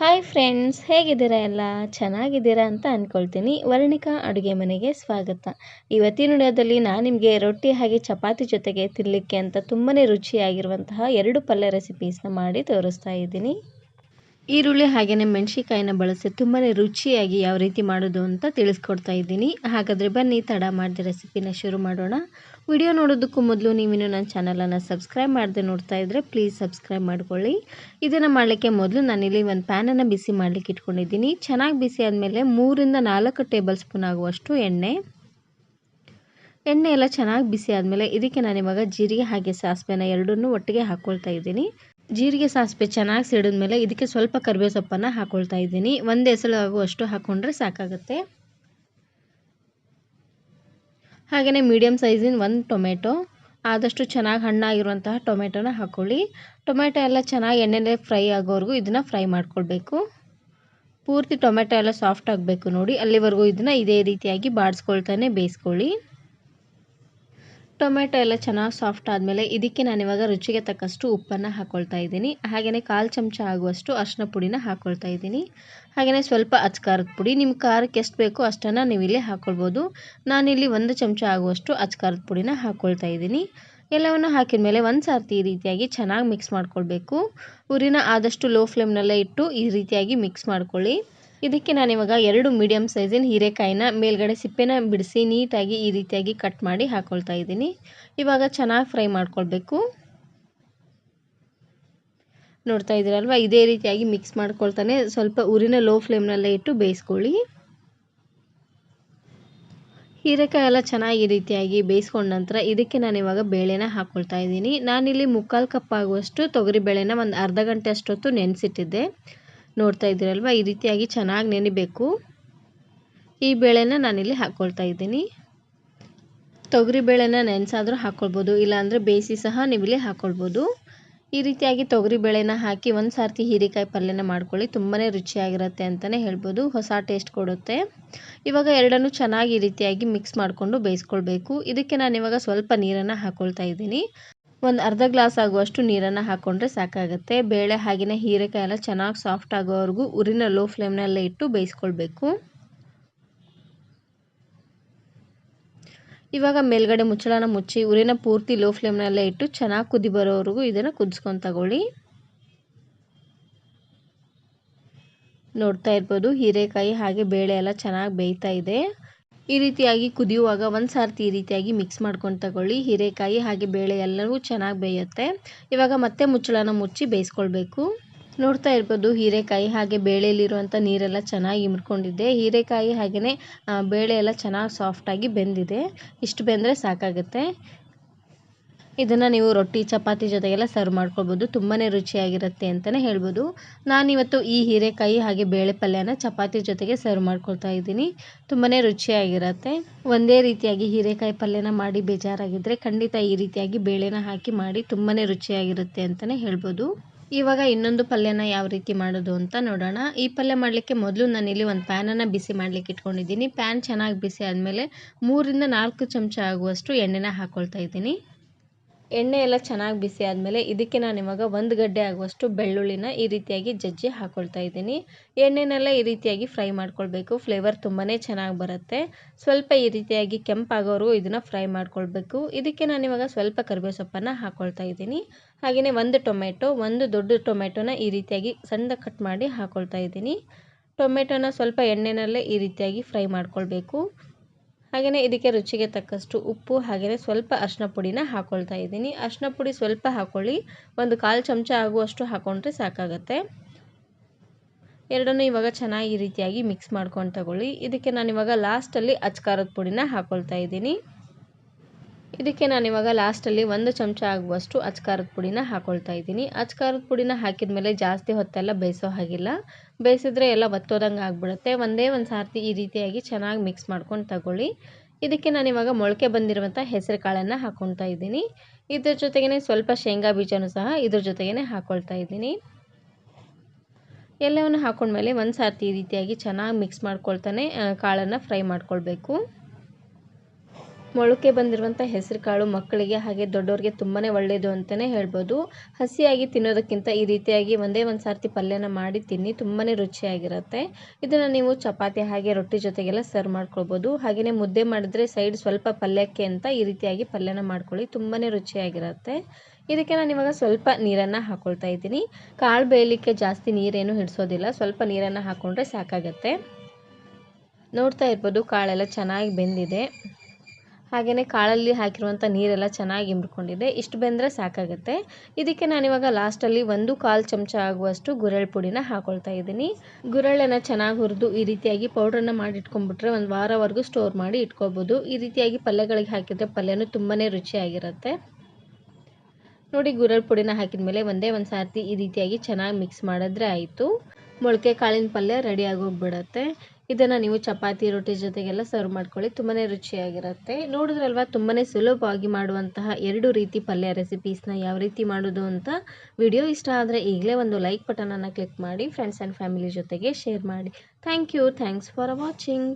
Hi friends, ಹೇಗಿದ್ದೀರಾ ಎಲ್ಲ? ಚೆನ್ನಾಗಿದ್ದೀರಾ ಅಂತ ಅಂದ್ಕೊಳ್ತೀನಿ. ವರ್ಣಿಕಾ ಅಡುಗೆ ಮನೆಗೆ ಸ್ವಾಗತ. ಇವತ್ತಿನ ವಿಡಿಯೋದಲ್ಲಿ ನಾನು ನಿಮಗೆ ರೊಟ್ಟಿ ಹಾಗೆ ಚಪಾತಿ ಜೊತೆಗೆ ತಿನ್ನಲಿಕ್ಕೆ ಅಂತ ತುಂಬಾ ರುಚಿಯಾಗಿರುವಂತಹ 2 ಪಲ್ಯ ರೆಸಿಪೀಸ್ನ ಮಾಡಿ ತೋರಿಸ್ತಾ ಇದ್ದೀನಿ. ಈರುಳ್ಳಿ ಹಾಗೆಯೇ ಮೆಣಸಿನಕಾಯಿನ ಬಳಸಿ ತುಂಬಾ ರುಚಿಯಾಗಿ ಯಾವ ರೀತಿ ಮಾಡೋದು ಅಂತ ತಿಳಿಸ್ಕೊಡ್ತಾ ಇದ್ದೀನಿ. ಹಾಗಾದರೆ ಬನ್ನಿ ತಡ ಮಾಡದೆ ರೆಸಿಪಿನ ಶುರು ಮಾಡೋಣ. ವಿಡಿಯೋ ನೋಡೋದಕ್ಕೂ ಮೊದಲು ನೀವಿನ್ನು ನನ್ನ ಚಾನಲನ್ನು ಸಬ್ಸ್ಕ್ರೈಬ್ ಮಾಡದೆ ನೋಡ್ತಾ ಇದ್ದರೆ ಪ್ಲೀಸ್ ಸಬ್ಸ್ಕ್ರೈಬ್ ಮಾಡ್ಕೊಳ್ಳಿ. ಇದನ್ನು ಮಾಡಲಿಕ್ಕೆ ಮೊದಲು ನಾನಿಲ್ಲಿ ಒಂದು ಪ್ಯಾನನ್ನು ಬಿಸಿ ಮಾಡಲಿಕ್ಕೆ ಇಟ್ಕೊಂಡಿದ್ದೀನಿ. ಚೆನ್ನಾಗಿ ಬಿಸಿ ಆದಮೇಲೆ 3 ರಿಂದ 4 ಟೇಬಲ್ ಸ್ಪೂನ್ ಆಗುವಷ್ಟು ಎಣ್ಣೆ ಎಲ್ಲ ಚೆನ್ನಾಗಿ ಬಿಸಿ ಆದಮೇಲೆ ಇದಕ್ಕೆ ನಾನಿವಾಗ ಜೀರಿಗೆ ಹಾಗೆ ಸಾಸಿವೆನ ಎರಡನ್ನೂ ಒಟ್ಟಿಗೆ ಹಾಕ್ಕೊಳ್ತಾ ಇದ್ದೀನಿ. ಜೀರಿಗೆ ಸಾಸಿವೆ ಚೆನ್ನಾಗಿ ಸಿಡಿದ್ಮೇಲೆ ಇದಕ್ಕೆ ಸ್ವಲ್ಪ ಕರಿಬೇವು ಸೊಪ್ಪನ್ನು ಹಾಕ್ಕೊಳ್ತಾ ಇದ್ದೀನಿ. ಒಂದು ಎಸಳು ಆಗುವಷ್ಟು ಹಾಕ್ಕೊಂಡ್ರೆ ಸಾಕಾಗುತ್ತೆ. ಹಾಗೆಯೇ ಮೀಡಿಯಮ್ ಸೈಜಿನ 1 ಟೊಮೆಟೊ, ಆದಷ್ಟು ಚೆನ್ನಾಗಿ ಹಣ್ಣಾಗಿರುವಂತಹ ಟೊಮೆಟೊನ ಹಾಕ್ಕೊಳ್ಳಿ. ಟೊಮೆಟೊ ಎಲ್ಲ ಚೆನ್ನಾಗಿ ಎಣ್ಣೆಲೆ ಫ್ರೈ ಆಗೋವರೆಗೂ ಇದನ್ನು ಫ್ರೈ ಮಾಡ್ಕೊಳ್ಬೇಕು. ಪೂರ್ತಿ ಟೊಮೆಟೊ ಎಲ್ಲ ಸಾಫ್ಟ್ ಆಗಬೇಕು ನೋಡಿ, ಅಲ್ಲಿವರೆಗೂ ಇದನ್ನು ಇದೇ ರೀತಿಯಾಗಿ ಬಾಡಿಸ್ಕೊಳ್ತಾನೆ ಬೇಯಿಸ್ಕೊಳ್ಳಿ. ಟೊಮೆಟೊ ಎಲ್ಲ ಚೆನ್ನಾಗಿ ಸಾಫ್ಟ್ ಆದಮೇಲೆ ಇದಕ್ಕೆ ನಾನಿವಾಗ ರುಚಿಗೆ ತಕ್ಕಷ್ಟು ಉಪ್ಪನ್ನು ಹಾಕ್ಕೊಳ್ತಾ ಇದ್ದೀನಿ. ಹಾಗೆಯೇ 1/4 ಚಮಚ ಆಗುವಷ್ಟು ಅರಿಶಿನ ಪುಡಿನ ಹಾಕ್ಕೊಳ್ತಾ ಇದ್ದೀನಿ. ಹಾಗೆಯೇ ಸ್ವಲ್ಪ ಅಚ್ಕಾರದ ಪುಡಿ, ನಿಮ್ಮ ಖಾರಕ್ಕೆ ಎಷ್ಟು ಬೇಕೋ ಅಷ್ಟನ್ನು ನೀವು ಇಲ್ಲಿ ಹಾಕ್ಕೊಳ್ಬೋದು. ನಾನಿಲ್ಲಿ 1 ಚಮಚ ಆಗುವಷ್ಟು ಅಚ್ಕಾರದ ಪುಡಿನ ಹಾಕ್ಕೊಳ್ತಾ ಇದ್ದೀನಿ. ಎಲ್ಲವನ್ನು ಹಾಕಿದ ಮೇಲೆ ಒಂದು ಸಾರ್ತಿ ಈ ರೀತಿಯಾಗಿ ಚೆನ್ನಾಗಿ ಮಿಕ್ಸ್ ಮಾಡ್ಕೊಳ್ಬೇಕು. ಉರಿನ ಆದಷ್ಟು ಲೋ ಫ್ಲೇಮ್ನಲ್ಲೇ ಇಟ್ಟು ಈ ರೀತಿಯಾಗಿ ಮಿಕ್ಸ್ ಮಾಡ್ಕೊಳ್ಳಿ. ಇದಕ್ಕೆ ನಾನಿವಾಗ 2 ಮೀಡಿಯಮ್ ಸೈಜಿನ ಹೀರೆಕಾಯಿನ ಮೇಲ್ಗಡೆ ಸಿಪ್ಪೆನ ಬಿಡಿಸಿ ನೀಟಾಗಿ ಈ ರೀತಿಯಾಗಿ ಕಟ್ ಮಾಡಿ ಹಾಕ್ಕೊಳ್ತಾ ಇದ್ದೀನಿ. ಇವಾಗ ಚೆನ್ನಾಗಿ ಫ್ರೈ ಮಾಡ್ಕೊಳ್ಬೇಕು. ನೋಡ್ತಾ ಇದ್ದೀರಲ್ವ, ಇದೇ ರೀತಿಯಾಗಿ ಮಿಕ್ಸ್ ಮಾಡ್ಕೊಳ್ತಾನೆ ಸ್ವಲ್ಪ ಉರಿನ ಲೋ ಫ್ಲೇಮ್ನಲ್ಲೇ ಇಟ್ಟು ಬೇಯಿಸ್ಕೊಳ್ಳಿ. ಹೀರೆಕಾಯಿ ಎಲ್ಲ ಚೆನ್ನಾಗಿ ಈ ರೀತಿಯಾಗಿ ಬೇಯಿಸ್ಕೊಂಡ ನಂತರ ಇದಕ್ಕೆ ನಾನಿವಾಗ ಬೇಳೆನ ಹಾಕ್ಕೊಳ್ತಾ ಇದ್ದೀನಿ. ನಾನಿಲ್ಲಿ 3/4 ಕಪ್ ಆಗುವಷ್ಟು ತೊಗರಿ ಬೇಳೆನ ಒಂದು ಅರ್ಧ ಗಂಟೆ ಅಷ್ಟೊತ್ತು ನೆನೆಸಿಟ್ಟಿದ್ದೆ. ನೋಡ್ತಾ ಇದ್ದೀರಲ್ವ, ಈ ರೀತಿಯಾಗಿ ಚೆನ್ನಾಗಿ ನೆನಿಬೇಕು. ಈ ಬೇಳೆನ ನಾನಿಲ್ಲಿ ಹಾಕ್ಕೊಳ್ತಾ ಇದ್ದೀನಿ. ತೊಗರಿ ಬೇಳೆನ ನೆನೆಸಾದರೂ ಹಾಕ್ಕೊಳ್ಬೋದು, ಇಲ್ಲಾಂದರೆ ಬೇಯಿಸಿ ಸಹ ನೀವಿಲ್ಲಿ ಹಾಕ್ಕೊಳ್ಬೋದು. ಈ ರೀತಿಯಾಗಿ ತೊಗರಿ ಬೇಳೆನ ಹಾಕಿ ಒಂದು ಸಾರ್ತಿ ಹೀರೆಕಾಯಿ ಪಲ್ಯನ ಮಾಡ್ಕೊಳ್ಳಿ. ತುಂಬಾ ರುಚಿಯಾಗಿರುತ್ತೆ ಅಂತಲೇ ಹೇಳ್ಬೋದು, ಹೊಸ ಟೇಸ್ಟ್ ಕೊಡುತ್ತೆ. ಇವಾಗ ಎರಡನ್ನೂ ಚೆನ್ನಾಗಿ ಈ ರೀತಿಯಾಗಿ ಮಿಕ್ಸ್ ಮಾಡಿಕೊಂಡು ಬೇಯಿಸ್ಕೊಳ್ಬೇಕು. ಇದಕ್ಕೆ ನಾನಿವಾಗ ಸ್ವಲ್ಪ ನೀರನ್ನು ಹಾಕ್ಕೊಳ್ತಾ ಇದ್ದೀನಿ. ಒಂದು ಅರ್ಧ ಗ್ಲಾಸ್ ಆಗುವಷ್ಟು ನೀರನ್ನು ಹಾಕ್ಕೊಂಡ್ರೆ ಸಾಕಾಗುತ್ತೆ. ಬೇಳೆ ಹಾಗೆಯೇ ಹೀರೆಕಾಯಿ ಎಲ್ಲ ಚೆನ್ನಾಗಿ ಸಾಫ್ಟ್ ಆಗೋವರೆಗೂ ಉರಿನ ಲೋ ಫ್ಲೇಮ್ನಲ್ಲೇ ಇಟ್ಟು ಬೇಯಿಸ್ಕೊಳ್ಬೇಕು. ಇವಾಗ ಮೇಲ್ಗಡೆ ಮುಚ್ಚಳನ ಮುಚ್ಚಿ ಉರಿನ ಪೂರ್ತಿ ಲೋ ಫ್ಲೇಮ್ನಲ್ಲೇ ಇಟ್ಟು ಚೆನ್ನಾಗಿ ಕುದಿ ಬರೋವರೆಗೂ ಇದನ್ನು ಕುದಿಸ್ಕೊಂಡು ತಗೊಳ್ಳಿ. ನೋಡ್ತಾ ಇರ್ಬೋದು, ಹೀರೆಕಾಯಿ ಹಾಗೆ ಬೇಳೆ ಎಲ್ಲ ಚೆನ್ನಾಗಿ ಬೇಯ್ತಾ ಇದೆ. ಈ ರೀತಿಯಾಗಿ ಕುದಿಯುವಾಗ ಒಂದು ಸಾರ್ತಿ ಈ ರೀತಿಯಾಗಿ ಮಿಕ್ಸ್ ಮಾಡ್ಕೊಂಡು ತಗೊಳ್ಳಿ. ಹೀರೆಕಾಯಿ ಹಾಗೆ ಬೇಳೆ ಎಲ್ಲವೂ ಚೆನ್ನಾಗಿ ಬೇಯುತ್ತೆ. ಇವಾಗ ಮತ್ತೆ ಮುಚ್ಚಳನ ಮುಚ್ಚಿ ಬೇಯಿಸ್ಕೊಳ್ಬೇಕು. ನೋಡ್ತಾ ಇರ್ಬೋದು, ಹೀರೆಕಾಯಿ ಹಾಗೆ ಬೇಳೆಯಲ್ಲಿರುವಂಥ ನೀರೆಲ್ಲ ಚೆನ್ನಾಗಿ ಇಮ್ಡ್ಕೊಂಡಿದೆ. ಹೀರೆಕಾಯಿ ಹಾಗೆಯೇ ಬೇಳೆ ಎಲ್ಲ ಚೆನ್ನಾಗಿ ಸಾಫ್ಟಾಗಿ ಬೆಂದಿದೆ. ಇಷ್ಟು ಬೆಂದರೆ ಸಾಕಾಗುತ್ತೆ. ಇದನ್ನು ನೀವು ರೊಟ್ಟಿ ಚಪಾತಿ ಜೊತೆಗೆಲ್ಲ ಸರ್ವ್ ಮಾಡ್ಕೊಳ್ಬೋದು. ತುಂಬಾ ರುಚಿಯಾಗಿರುತ್ತೆ ಅಂತಲೇ ಹೇಳ್ಬೋದು. ನಾನಿವತ್ತು ಈ ಹೀರೆಕಾಯಿ ಹಾಗೆ ಬೇಳೆ ಪಲ್ಯನ ಚಪಾತಿ ಜೊತೆಗೆ ಸರ್ವ್ ಮಾಡ್ಕೊಳ್ತಾ ಇದ್ದೀನಿ. ತುಂಬಾ ರುಚಿಯಾಗಿರುತ್ತೆ. ಒಂದೇ ರೀತಿಯಾಗಿ ಹೀರೆಕಾಯಿ ಪಲ್ಯನ ಮಾಡಿ ಬೇಜಾರಾಗಿದ್ದರೆ ಖಂಡಿತ ಈ ರೀತಿಯಾಗಿ ಬೇಳೆನ ಹಾಕಿ ಮಾಡಿ ತುಂಬಾ ರುಚಿಯಾಗಿರುತ್ತೆ ಅಂತಲೇ ಹೇಳ್ಬೋದು. ಇವಾಗ ಇನ್ನೊಂದು ಪಲ್ಯನ ಯಾವ ರೀತಿ ಮಾಡೋದು ಅಂತ ನೋಡೋಣ. ಈ ಪಲ್ಯ ಮಾಡಲಿಕ್ಕೆ ಮೊದಲು ನಾನಿಲ್ಲಿ ಒಂದು ಪ್ಯಾನನ್ನು ಬಿಸಿ ಮಾಡಲಿಕ್ಕೆ ಇಟ್ಕೊಂಡಿದ್ದೀನಿ. ಪ್ಯಾನ್ ಚೆನ್ನಾಗಿ ಬಿಸಿ ಆದಮೇಲೆ 3 ರಿಂದ 4 ಚಮಚ ಆಗುವಷ್ಟು ಎಣ್ಣೆನ ಹಾಕ್ಕೊಳ್ತಾ ಇದ್ದೀನಿ. ಎಣ್ಣೆ ಎಲ್ಲ ಚೆನ್ನಾಗಿ ಬಿಸಿ ಆದಮೇಲೆ ಇದಕ್ಕೆ ನಾನಿವಾಗ 1 ಗಡ್ಡೆ ಆಗುವಷ್ಟು ಬೆಳ್ಳುಳ್ಳಿನ ಈ ರೀತಿಯಾಗಿ ಜಜ್ಜಿ ಹಾಕ್ಕೊಳ್ತಾ ಇದ್ದೀನಿ. ಎಣ್ಣೆನೆಲ್ಲ ಈ ರೀತಿಯಾಗಿ ಫ್ರೈ ಮಾಡ್ಕೊಳ್ಬೇಕು. ಫ್ಲೇವರ್ ತುಂಬಾ ಚೆನ್ನಾಗಿ ಬರುತ್ತೆ. ಸ್ವಲ್ಪ ಈ ರೀತಿಯಾಗಿ ಕೆಂಪಾಗೋವರೆಗೂ ಇದನ್ನು ಫ್ರೈ ಮಾಡ್ಕೊಳ್ಬೇಕು. ಇದಕ್ಕೆ ನಾನಿವಾಗ ಸ್ವಲ್ಪ ಕರಿಬೇವು ಸೊಪ್ಪನ್ನು ಹಾಕ್ಕೊಳ್ತಾ ಇದ್ದೀನಿ. ಹಾಗೆಯೇ 1 ಟೊಮೆಟೊ, 1 ದೊಡ್ಡ ಟೊಮೆಟೊನ ಈ ರೀತಿಯಾಗಿ ಸಣ್ಣದಾಗಿ ಕಟ್ ಮಾಡಿ ಹಾಕ್ಕೊಳ್ತಾ ಇದ್ದೀನಿ. ಟೊಮೆಟೊನ ಸ್ವಲ್ಪ ಎಣ್ಣೆನಲ್ಲೇ ಈ ರೀತಿಯಾಗಿ ಫ್ರೈ ಮಾಡ್ಕೊಳ್ಬೇಕು. ಹಾಗೆಯೇ ಇದಕ್ಕೆ ರುಚಿಗೆ ತಕ್ಕಷ್ಟು ಉಪ್ಪು ಹಾಗೆಯೇ ಸ್ವಲ್ಪ ಅರಿಶಿನ ಪುಡಿನ ಹಾಕ್ಕೊಳ್ತಾ ಇದ್ದೀನಿ. ಅರಿಶಿನ ಪುಡಿ ಸ್ವಲ್ಪ ಹಾಕ್ಕೊಳ್ಳಿ, 1/4 ಚಮಚ ಆಗುವಷ್ಟು ಹಾಕ್ಕೊಂಡ್ರೆ ಸಾಕಾಗುತ್ತೆ. ಎರಡನ್ನೂ ಇವಾಗ ಚೆನ್ನಾಗಿ ಈ ರೀತಿಯಾಗಿ ಮಿಕ್ಸ್ ಮಾಡ್ಕೊಂಡು ತಗೊಳ್ಳಿ. ಇದಕ್ಕೆ ನಾನಿವಾಗ ಲಾಸ್ಟಲ್ಲಿ ಅಚ್ಕಾರದ ಪುಡಿನ ಹಾಕ್ಕೊಳ್ತಾ ಇದ್ದೀನಿ. ಇದಕ್ಕೆ ನಾನಿವಾಗ ಲಾಸ್ಟಲ್ಲಿ 1 ಚಮಚ ಆಗುವಷ್ಟು ಅಚ್ಕಾರದ ಪುಡಿನ ಹಾಕ್ಕೊಳ್ತಾ ಇದ್ದೀನಿ. ಅಚ್ಕಾರದ ಪುಡಿನ ಹಾಕಿದ ಮೇಲೆ ಜಾಸ್ತಿ ಹೊತ್ತೆಲ್ಲ ಬೇಯಿಸೋ ಹಾಗಿಲ್ಲ. ಬೇಯಿಸಿದ್ರೆ ಎಲ್ಲ ಒತ್ತೋದಂಗೆ ಆಗಿಬಿಡುತ್ತೆ. ಒಂದೇ ಒಂದು ಸಾರ್ತಿ ಈ ರೀತಿಯಾಗಿ ಚೆನ್ನಾಗಿ ಮಿಕ್ಸ್ ಮಾಡ್ಕೊಂಡು ತಗೊಳ್ಳಿ. ಇದಕ್ಕೆ ನಾನಿವಾಗ ಮೊಳಕೆ ಬಂದಿರುವಂಥ ಹೆಸರು ಕಾಳನ್ನು ಹಾಕ್ಕೊಳ್ತಾ ಇದ್ದೀನಿ. ಇದ್ರ ಜೊತೆಗೇ ಸ್ವಲ್ಪ ಶೇಂಗಾ ಬೀಜನೂ ಸಹ ಇದ್ರ ಜೊತೆಗೇ ಹಾಕ್ಕೊಳ್ತಾ ಇದ್ದೀನಿ. ಎಲ್ಲವನ್ನು ಹಾಕ್ಕೊಂಡ್ಮೇಲೆ ಒಂದು ಸಾರ್ತಿ ಈ ರೀತಿಯಾಗಿ ಚೆನ್ನಾಗಿ ಮಿಕ್ಸ್ ಮಾಡ್ಕೊಳ್ತಾನೆ ಕಾಳನ್ನು ಫ್ರೈ ಮಾಡ್ಕೊಳ್ಬೇಕು. ಮೊಳಕೆ ಬಂದಿರುವಂಥ ಹೆಸರು ಕಾಳು ಮಕ್ಕಳಿಗೆ ಹಾಗೆ ದೊಡ್ಡವರಿಗೆ ತುಂಬಾ ಒಳ್ಳೆಯದು ಅಂತಲೇ ಹೇಳ್ಬೋದು. ಹಸಿಯಾಗಿ ತಿನ್ನೋದಕ್ಕಿಂತ ಈ ರೀತಿಯಾಗಿ ಒಂದೇ ಒಂದು ಸಾರ್ತಿ ಪಲ್ಯನ ಮಾಡಿ ತಿನ್ನಿ, ತುಂಬಾ ರುಚಿಯಾಗಿರುತ್ತೆ. ಇದನ್ನು ನೀವು ಚಪಾತಿ ಹಾಗೆ ರೊಟ್ಟಿ ಜೊತೆಗೆಲ್ಲ ಸರ್ವ್ ಮಾಡ್ಕೊಳ್ಬೋದು. ಹಾಗೆಯೇ ಮುದ್ದೆ ಮಾಡಿದ್ರೆ ಸೈಡ್ ಸ್ವಲ್ಪ ಪಲ್ಯಕ್ಕೆ ಅಂತ ಈ ರೀತಿಯಾಗಿ ಪಲ್ಯನ ಮಾಡ್ಕೊಳ್ಳಿ, ತುಂಬಾ ರುಚಿಯಾಗಿರುತ್ತೆ. ಇದಕ್ಕೆ ನಾನು ಇವಾಗ ಸ್ವಲ್ಪ ನೀರನ್ನು ಹಾಕ್ಕೊಳ್ತಾ ಇದ್ದೀನಿ. ಕಾಳು ಬೇಯಲಿಕ್ಕೆ ಜಾಸ್ತಿ ನೀರೇನು ಹಿಡಿಸೋದಿಲ್ಲ, ಸ್ವಲ್ಪ ನೀರನ್ನು ಹಾಕ್ಕೊಂಡ್ರೆ ಸಾಕಾಗತ್ತೆ. ನೋಡ್ತಾ ಇರ್ಬೋದು ಕಾಳೆಲ್ಲ ಚೆನ್ನಾಗಿ ಬೆಂದಿದೆ. ಹಾಗೆಯೇ ಕಾಳಲ್ಲಿ ಹಾಕಿರುವಂಥ ನೀರೆಲ್ಲ ಚೆನ್ನಾಗಿ ಇಂಬ್ಕೊಂಡಿದೆ. ಇಷ್ಟು ಬೆಂದರೆ ಸಾಕಾಗುತ್ತೆ. ಇದಕ್ಕೆ ನಾನಿವಾಗ ಲಾಸ್ಟಲ್ಲಿ 1/4 ಚಮಚ ಆಗುವಷ್ಟು ಗುರೆಳ್ ಪುಡಿನ ಹಾಕ್ಕೊಳ್ತಾ ಇದ್ದೀನಿ. ಗುರೆಳ್ಳನ್ನು ಚೆನ್ನಾಗಿ ಹುರಿದು ಈ ರೀತಿಯಾಗಿ ಪೌಡ್ರನ್ನು ಮಾಡಿ ಇಟ್ಕೊಂಡ್ಬಿಟ್ರೆ ಒಂದು ವಾರವರೆಗೂ ಸ್ಟೋರ್ ಮಾಡಿ ಇಟ್ಕೋಬೋದು. ಈ ರೀತಿಯಾಗಿ ಪಲ್ಯಗಳಿಗೆ ಹಾಕಿದರೆ ಪಲ್ಯನೂ ತುಂಬಾ ರುಚಿಯಾಗಿರುತ್ತೆ. ನೋಡಿ, ಗುರೆಳ್ ಪುಡಿನ ಹಾಕಿದ ಮೇಲೆ ಒಂದೇ ಒಂದು ಸಾರ್ತಿ ಈ ರೀತಿಯಾಗಿ ಚೆನ್ನಾಗಿ ಮಿಕ್ಸ್ ಮಾಡಿದ್ರೆ ಆಯಿತು. ಮೊಳಕೆ ಕಾಳಿನ ಪಲ್ಯ ರೆಡಿ ಆಗೋಗ್ಬಿಡತ್ತೆ. ಇದನ್ನು ನೀವು ಚಪಾತಿ ರೊಟ್ಟಿ ಜೊತೆಗೆಲ್ಲ ಸರ್ವ್ ಮಾಡ್ಕೊಳ್ಳಿ, ತುಂಬಾ ರುಚಿಯಾಗಿರುತ್ತೆ. ನೋಡಿದ್ರಲ್ವಾ, ತುಂಬಾ ಸುಲಭವಾಗಿ ಮಾಡುವಂತಹ 2 ರೀತಿ ಪಲ್ಯ ರೆಸಿಪೀಸ್ನ ಯಾವ ರೀತಿ ಮಾಡೋದು ಅಂತ. ವಿಡಿಯೋ ಇಷ್ಟ ಆದರೆ ಈಗಲೇ ಒಂದು ಲೈಕ್ ಬಟನನ್ನು ಕ್ಲಿಕ್ ಮಾಡಿ ಫ್ರೆಂಡ್ಸ್ ಆ್ಯಂಡ್ ಫ್ಯಾಮಿಲಿ ಜೊತೆಗೆ ಶೇರ್ ಮಾಡಿ. Thanks for watching.